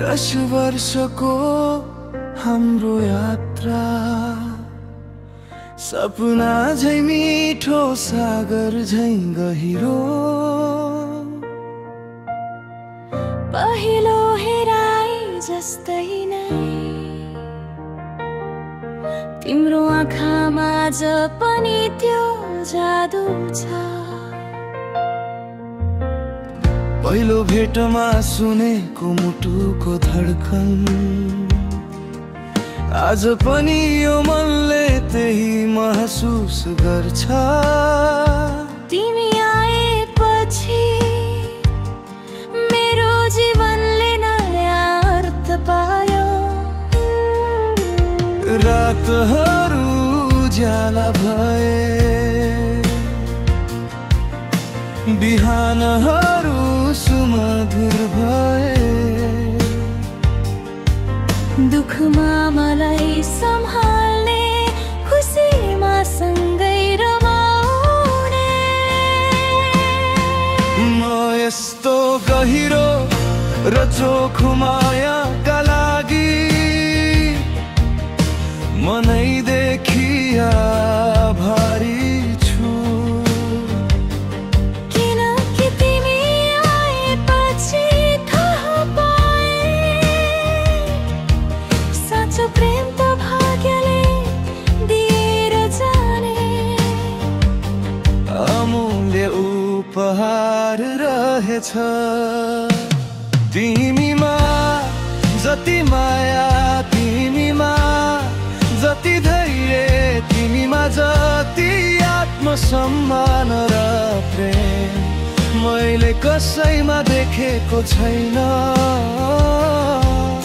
10 वर्षको हाम्रो यात्रा सपना झै मिठो सागर झै गहिरो पहिलो हेराई जस्तै नै तिम्रो आँखामा ज पनि त्यो जादु छ। पहिलो भेटमा सुनेको मुटुको धड्कन आज पनि यो मनले त्यही महसुस गर्छ। तिमी आएपछि मेरो जीवनले नयाँ अर्थ पायो। रातहरू उज्याला भए बिहानहरू सुमधुर भए दुखमा मलाई सम्हाल्ने खुसीमा सँगै रमाउने म यस्तो गहिरो र चोखो मायाका लागि मनैदेखि आभारी छु। किनकि तिमी आएपछि थाहा पाएँ साँचो प्रेम त भाग्यले दिएर जाने अमूल्य उपहार रहेछ। तिमीमा जति माया तिमीमा जति धैर्य तिमीमा जति आत्मसम्मान र प्रेम मैले कसैमा देखेको छैन।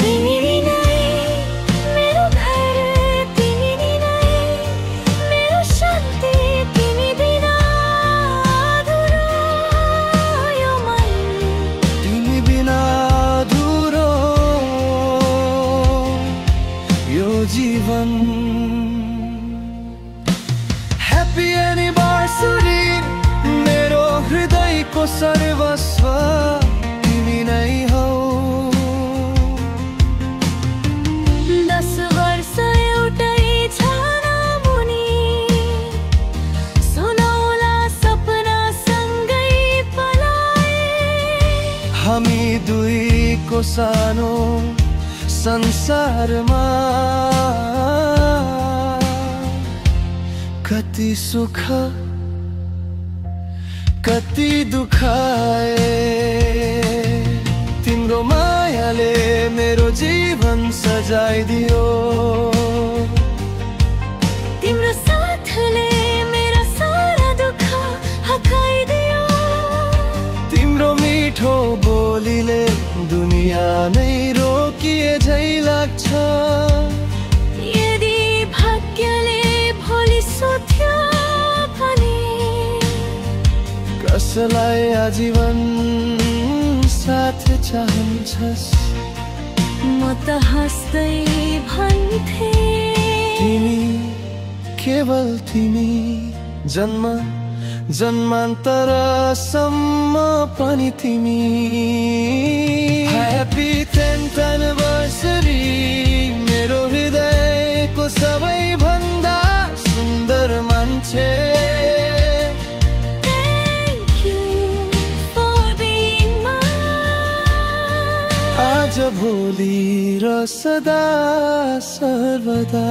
तिमी नै मेरो घर तिमी नै मेरो शान्ति तिमी बिना अधुरो यो मन तिमी बिना अधुरो यो जीवन। ह्याप्पी एनिभर्सरी मेरो हृदयको सर्वस्व तिमी नै हौ। 10 वर्ष एउटै छाना मुनि सुनौला सपना सँगै पलाए हामी दुईको सानो संसारमा कति सुख कति दुःख आए तिम्रो मायाले मेरो जीवन सजाइदियो। तिम्रो साथले मेरा सारा दुःख हटाइदियो। तिम्रो मिठो बोलीले दुनिया नै रोकिए झै लाग्छ। यदि भाग्यले भोलि सोध्यो भने कसलाई आजीवन साथ चाहन्छस् म त हाँस्दै भन्थे तिमी केवल तिमी जन्म जन्मान्तरसम्म पनि तिमी। ह्याप्पी 10th एनिभर्सरी मेरो हृदयको सबैभन्दा सुन्दर मान्छे। Thank you for being mine आज भोलि र सदा सर्वदा।